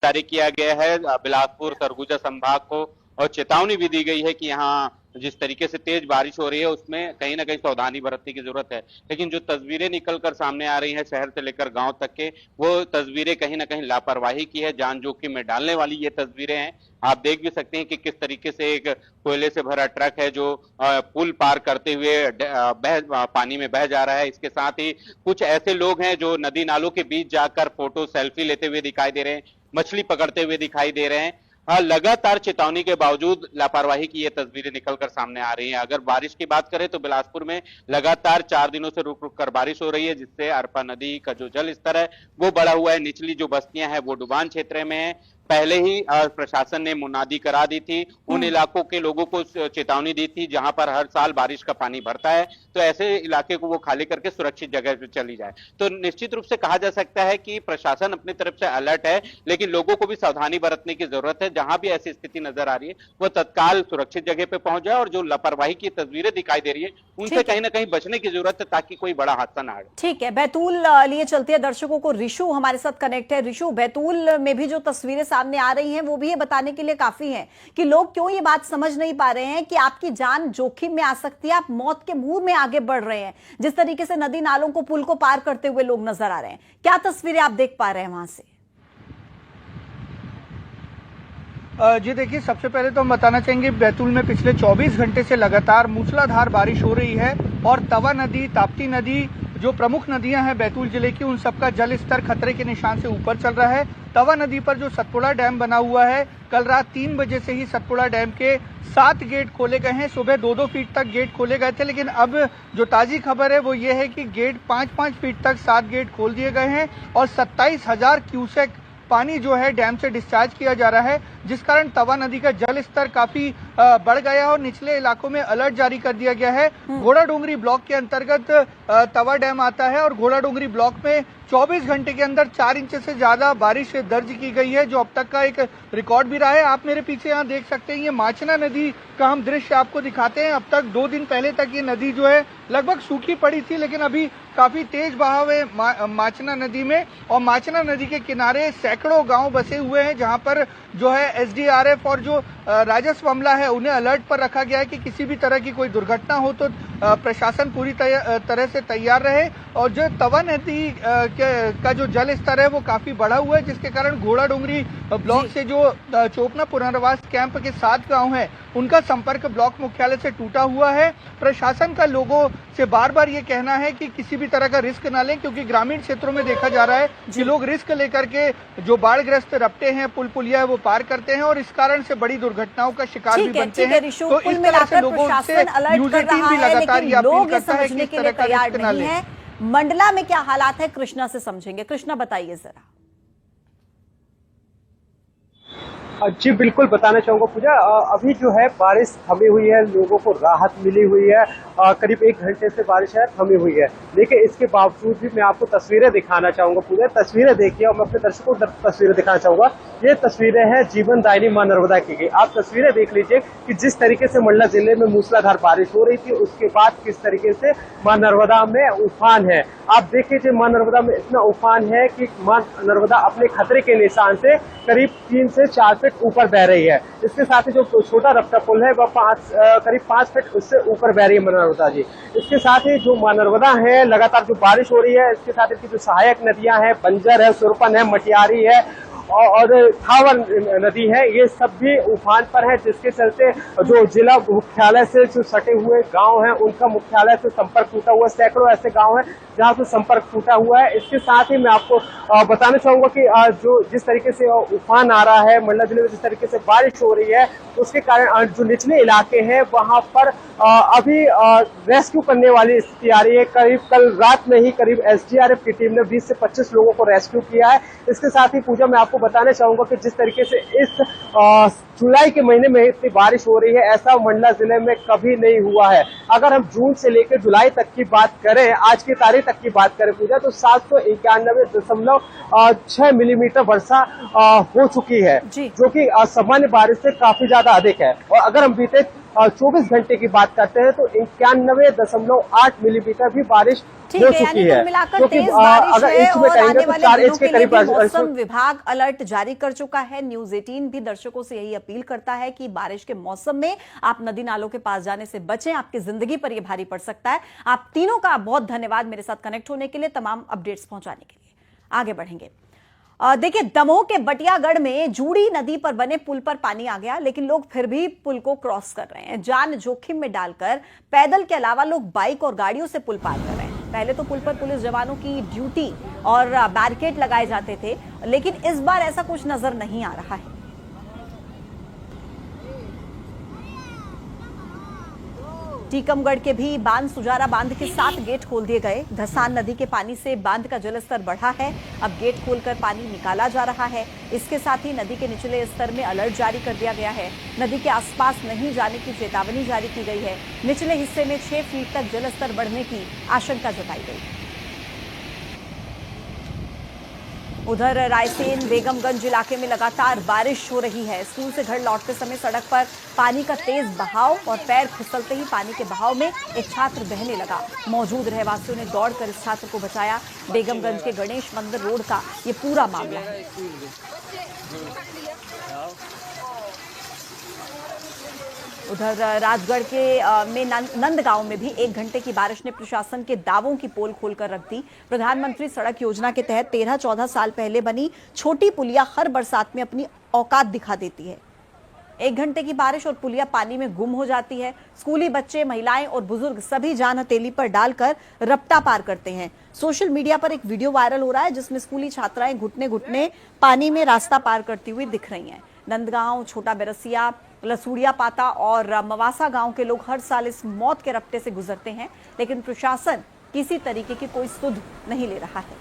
जारी किया गया है बिलासपुर सरगुजा संभाग को, और चेतावनी भी दी गई है कि यहाँ जिस तरीके से तेज बारिश हो रही है उसमें कहीं ना कहीं सावधानी बरतने की जरूरत है। लेकिन जो तस्वीरें निकलकर सामने आ रही हैं शहर से लेकर गांव तक के, वो तस्वीरें कहीं ना कहीं लापरवाही की है, जान जोखिम में डालने वाली ये तस्वीरें हैं। आप देख भी सकते हैं कि किस तरीके से एक कोयले से भरा ट्रक है जो पुल पार करते हुए पानी में बह जा रहा है। इसके साथ ही कुछ ऐसे लोग हैं जो नदी नालों के बीच जाकर फोटो सेल्फी लेते हुए दिखाई दे रहे हैं, मछली पकड़ते हुए दिखाई दे रहे हैं। लगातार चेतावनी के बावजूद लापरवाही की ये तस्वीरें निकलकर सामने आ रही हैं। अगर बारिश की बात करें तो बिलासपुर में लगातार 4 दिनों से रुक रुक कर बारिश हो रही है, जिससे अरपा नदी का जो जल स्तर है वो बढ़ा हुआ है। निचली जो बस्तियां हैं वो डुबान क्षेत्र में है। पहले ही प्रशासन ने मुनादी करा दी थी, उन इलाकों के लोगों को चेतावनी दी थी जहां पर हर साल बारिश का पानी भरता है, तो ऐसे इलाके को वो खाली करके सुरक्षित जगह पे चली जाए। तो निश्चित रूप से कहा जा सकता है कि प्रशासन अपनी तरफ से अलर्ट है, लेकिन लोगों को भी सावधानी बरतने की जरूरत है। जहां भी ऐसी स्थिति नजर आ रही है वो तत्काल सुरक्षित जगह पे पहुंच जाए, और जो लापरवाही की तस्वीरें दिखाई दे रही है उनसे कहीं ना कहीं बचने की जरूरत है ताकि कोई बड़ा हादसा ना आए। ठीक है, बैतूल लिए चलते हैं दर्शकों को। ऋषु हमारे साथ कनेक्ट है। ऋषु, बैतूल में भी जो तस्वीरें सामने आ रही हैं वो भी ये बताने के लिए काफी है कि लोग क्यों ये बात समझ नहीं पा रहे हैं कि आपकी जान जोखिम में आ सकती है, आप मौत के मुंह में आगे बढ़ रहे हैं। जिस तरीके से नदी नालों को, पुल को पार करते हुए लोग नजर आ रहे हैं, क्या तस्वीरें आप देख पा रहे हैं वहां से? जी देखिए, सबसे पहले तो हम बताना चाहेंगे बैतूल में पिछले 24 घंटे से लगातार मूसलाधार बारिश हो रही है, और तवा नदी, ताप्ती नदी, जो प्रमुख नदियां हैं बैतूल जिले की, उन सबका जल स्तर खतरे के निशान से ऊपर चल रहा है। तवा नदी पर जो सतपुड़ा डैम बना हुआ है, कल रात 3 बजे से ही सतपुड़ा डैम के 7 गेट खोले गए हैं। सुबह 2-2 फीट तक गेट खोले गए थे, लेकिन अब जो ताजी खबर है वो ये है कि गेट 5-5 फीट तक 7 गेट खोल दिए गए हैं, और 27,000 क्यूसेक पानी जो है डैम से डिस्चार्ज किया जा रहा है, जिस कारण तवा नदी का जल स्तर काफी बढ़ गया है और निचले इलाकों में अलर्ट जारी कर दिया गया है। घोड़ा डोंगरी ब्लॉक के अंतर्गत तवा डैम आता है, और घोड़ा डोंगरी ब्लॉक में 24 घंटे के अंदर 4 इंच से ज्यादा बारिश दर्ज की गई है, जो अब तक का एक रिकॉर्ड भी रहा है। आप मेरे पीछे यहाँ देख सकते हैं, ये माचना नदी का हम दृश्य आपको दिखाते हैं। अब तक 2 दिन पहले तक ये नदी जो है लगभग सूखी पड़ी थी, लेकिन अभी काफी तेज बहाव है माचना नदी में, और माचना नदी के किनारे सैकड़ों गांव बसे हुए हैं, जहां पर जो है एसडीआरएफ और जो राजस्व अमला है उन्हें अलर्ट पर रखा गया है कि किसी भी तरह की कोई दुर्घटना हो तो प्रशासन पूरी तरह से तैयार रहे। और जो तवा नदी का जो जल स्तर है वो काफी बढ़ा हुआ है, जिसके कारण घोड़ा डोंगरी ब्लॉक से जो चोपना पुनर्वास कैंप के 7 गांव हैं उनका संपर्क ब्लॉक मुख्यालय से टूटा हुआ है। प्रशासन का लोगों से बार बार ये कहना है कि किसी भी तरह का रिस्क ना लें, क्योंकि ग्रामीण क्षेत्रों में देखा जा रहा है कि लोग रिस्क लेकर के जो बाढ़ग्रस्त रपटे हैं, पुल पुलिया है, वो पार करते हैं, और इस कारण से बड़ी दुर्घटनाओं का शिकार भी बनते हैं। तो इस तरह से लोगों से न्यूज़ 18 भी लगातार ये अपील करता है कि इस तरह का रिस्क ना लें। मंडला में क्या हालात है, कृष्णा से समझेंगे। कृष्णा, बताइए जरा। जी बिल्कुल, बताना चाहूंगा पूजा, अभी जो है बारिश थमी हुई है, लोगों को राहत मिली हुई है। करीब 1 घंटे से बारिश है थमी हुई है, लेकिन इसके बावजूद भी मैं आपको तस्वीरें दिखाना चाहूंगा पूजा। तस्वीरें देखिए, और मैं अपने दर्शकों को तस्वीरें दिखाना चाहूंगा। ये तस्वीरें हैं जीवन दायिनी मां नर्मदा की गई। आप तस्वीरें देख लीजिए कि जिस तरीके से मंडला जिले में मूसलाधार बारिश हो रही थी, उसके बाद किस तरीके से मां नर्मदा में उफान है। आप देख लीजिए, मां नर्मदा में इतना उफान है कि मां नर्मदा अपने खतरे के निशान से करीब 3 से 4 फीट ऊपर बह रही है। इसके साथ ही जो छोटा रपटा पुल है वह करीब 5 फीट उससे ऊपर बह रही है मां नर्मदा जी। इसके साथ ही जो मां नर्मदा है, लगातार जो बारिश हो रही है, इसके साथ इसकी जो सहायक नदियां हैं, बंजर है, सुरपन है, मटियारी है और थावर नदी है, ये सब भी उफान पर है, जिसके चलते जो जिला मुख्यालय से जो सटे हुए गांव हैं उनका मुख्यालय से संपर्क टूटा हुआ है। सैकड़ों ऐसे गांव हैं जहां से संपर्क टूटा हुआ है। इसके साथ ही मैं आपको बताना चाहूंगा कि जो जिस तरीके से उफान आ रहा है मंडला जिले में, जिस तरीके से बारिश हो रही है, उसके कारण जो निचले इलाके हैं वहां पर अभी रेस्क्यू करने वाली स्थिति आ रही है। करीब कल रात में ही करीब एसडीआरएफ की टीम ने 20 से 25 लोगों को रेस्क्यू किया है। इसके साथ ही पूजा, मैं आपको बताना चाहूंगा कि जिस तरीके से इस जुलाई के महीने में इतनी बारिश हो रही है, ऐसा मंडला जिले में कभी नहीं हुआ है। अगर हम जून से लेकर जुलाई तक की बात करें, आज की तारीख तक की बात करें पूजा, तो 791.6 मिलीमीटर वर्षा हो चुकी है, जो कि सामान्य बारिश से काफी ज्यादा अधिक है। और अगर हम बीते 24 घंटे की बात करते हैं तो 91.8 मिलीमीटर भी बारिश ठीक हो है, चुकी यानी है। कुल मिलाकर क्योंकि तेज बारिश अगर है इंच में और कहेंगे आने तो वाले 4 दिनों इंच के के लिए करीब भी मौसम विभाग अलर्ट जारी कर चुका है। न्यूज 18 भी दर्शकों से यही अपील करता है कि बारिश के मौसम में आप नदी नालों के पास जाने से बचें, आपकी जिंदगी पर यह भारी पड़ सकता है। आप तीनों का बहुत धन्यवाद मेरे साथ कनेक्ट होने के लिए, तमाम अपडेट्स पहुंचाने के लिए। आगे बढ़ेंगे। देखिए, दमोह के बटियागढ़ में जूड़ी नदी पर बने पुल पर पानी आ गया, लेकिन लोग फिर भी पुल को क्रॉस कर रहे हैं। जान जोखिम में डालकर पैदल के अलावा लोग बाइक और गाड़ियों से पुल पार कर रहे हैं। पहले तो पुल पर पुलिस जवानों की ड्यूटी और बैरिकेड लगाए जाते थे, लेकिन इस बार ऐसा कुछ नजर नहीं आ रहा है। टीकमगढ़ के भी बांध सुजारा बांध के 7 गेट खोल दिए गए। धसान नदी के पानी से बांध का जलस्तर बढ़ा है। अब गेट खोलकर पानी निकाला जा रहा है। इसके साथ ही नदी के निचले स्तर में अलर्ट जारी कर दिया गया है। नदी के आसपास नहीं जाने की चेतावनी जारी की गई है। निचले हिस्से में 6 फीट तक जलस्तर बढ़ने की आशंका जताई गई। उधर रायसेन बेगमगंज इलाके में लगातार बारिश हो रही है। स्कूल से घर लौटते समय सड़क पर पानी का तेज बहाव और पैर फिसलते ही पानी के बहाव में एक छात्र बहने लगा। मौजूद रहवासियों ने दौड़कर इस छात्र को बचाया। बेगमगंज के गणेश मंदिर रोड का ये पूरा मामला है। उधर राजगढ़ के में नंदगांव में भी 1 घंटे की बारिश ने प्रशासन के दावों की पोल खोलकर रख दी। प्रधानमंत्री सड़क योजना के तहत 13-14 साल पहले बनी छोटी पुलिया हर बरसात में अपनी औकात दिखा देती है। 1 घंटे की बारिश और पुलिया पानी में गुम हो जाती है। स्कूली बच्चे, महिलाएं और बुजुर्ग सभी जान हथेली पर डालकर रपटा पार करते हैं। सोशल मीडिया पर एक वीडियो वायरल हो रहा है जिसमें स्कूली छात्राएं घुटने घुटने पानी में रास्ता पार करती हुई दिख रही हैं। नंदगांव, छोटा बेरसिया, लसूड़िया पाता और मवासा गांव के लोग हर साल इस मौत के रपटे से गुजरते हैं, लेकिन प्रशासन किसी तरीके की कोई सुध नहीं ले रहा है।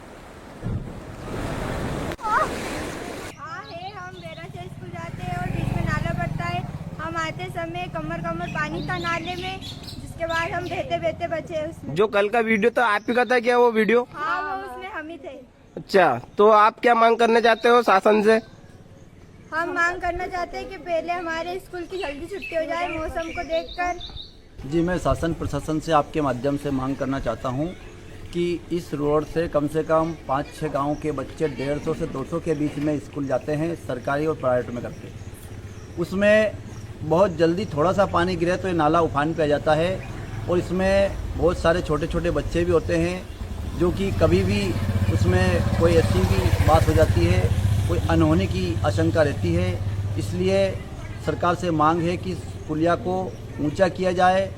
हम बेरा से स्कूल जाते हैं और बीच में नाला पड़ता है। हम आते समय कमर पानी था नाले में, जिसके बाद हम बहते बहते बचे उसमें। जो कल का वीडियो था आप ही का था क्या वो वीडियो? हाँ, वो उसमें हम ही थे। अच्छा, तो आप क्या मांग करने चाहते हो शासन से? हम मांग करना चाहते हैं कि पहले हमारे स्कूल की जल्दी छुट्टी हो जाए मौसम को देखकर। जी, मैं शासन प्रशासन से आपके माध्यम से मांग करना चाहता हूं कि इस रोड से कम 5-6 गांव के बच्चे 150 से 200 के बीच में स्कूल जाते हैं, सरकारी और प्राइवेट में करके। उसमें बहुत जल्दी थोड़ा सा पानी गिरे तो ये नाला उफान पे आ जाता है और इसमें बहुत सारे छोटे छोटे बच्चे भी होते हैं जो कि कभी भी उसमें कोई ऐसी भी बात हो जाती है, कोई अनहोनी की आशंका रहती है। इसलिए सरकार से मांग है कि पुलिया को ऊंचा किया जाए।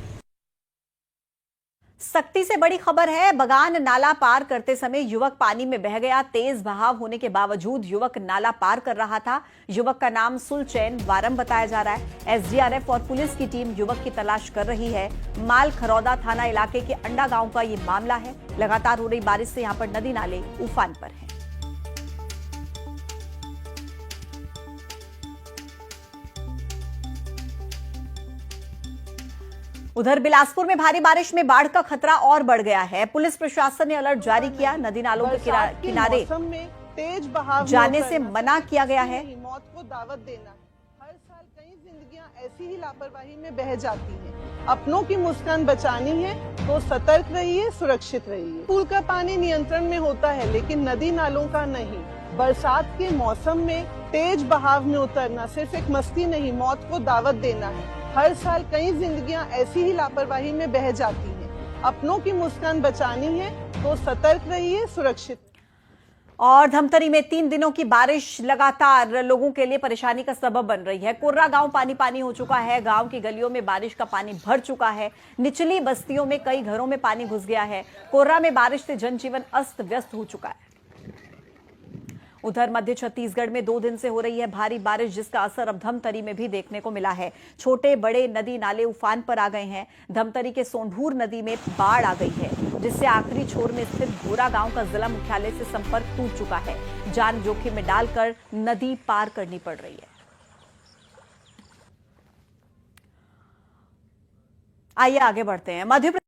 सख्ती से बड़ी खबर है। बगान नाला पार करते समय युवक पानी में बह गया। तेज बहाव होने के बावजूद युवक नाला पार कर रहा था। युवक का नाम सुलचैन वारम बताया जा रहा है। एसडीआरएफ और पुलिस की टीम युवक की तलाश कर रही है। माल खरौदा थाना इलाके के अंडा गांव का ये मामला है। लगातार हो रही बारिश से यहां पर नदी नाले उफान पर है। उधर बिलासपुर में भारी बारिश में बाढ़ का खतरा और बढ़ गया है। पुलिस प्रशासन ने अलर्ट जारी किया। नदी नालों के किनारे तेज बहाव जाने से मना किया गया है। मौत को दावत देना। हर साल कई जिंदगियां ऐसी ही लापरवाही में बह जाती हैं। अपनों की मुस्कान बचानी है तो सतर्क रहिए, सुरक्षित रहिए। पुल का पानी नियंत्रण में होता है लेकिन नदी नालों का नहीं। बरसात के मौसम में तेज बहाव में उतरना सिर्फ एक मस्ती नहीं, मौत को दावत देना है। हर साल कई जिंदगियां ऐसी ही लापरवाही में बह जाती हैं। अपनों की मुस्कान बचानी है तो सतर्क रहिए, सुरक्षित। और धमतरी में 3 दिनों की बारिश लगातार लोगों के लिए परेशानी का सबब बन रही है। कोर्रा गांव पानी पानी हो चुका है। गांव की गलियों में बारिश का पानी भर चुका है। निचली बस्तियों में कई घरों में पानी घुस गया है। कोर्रा में बारिश से जनजीवन अस्त व्यस्त हो चुका है। उधर मध्य छत्तीसगढ़ में 2 दिन से हो रही है भारी बारिश, जिसका असर अब धमतरी में भी देखने को मिला है। छोटे बड़े नदी नाले उफान पर आ गए हैं। धमतरी के सोंढूर नदी में बाढ़ आ गई है, जिससे आखिरी छोर में स्थित घोरा गांव का जिला मुख्यालय से संपर्क टूट चुका है। जान जोखिम में डालकर नदी पार करनी पड़ रही है। आइए आगे बढ़ते हैं। मध्य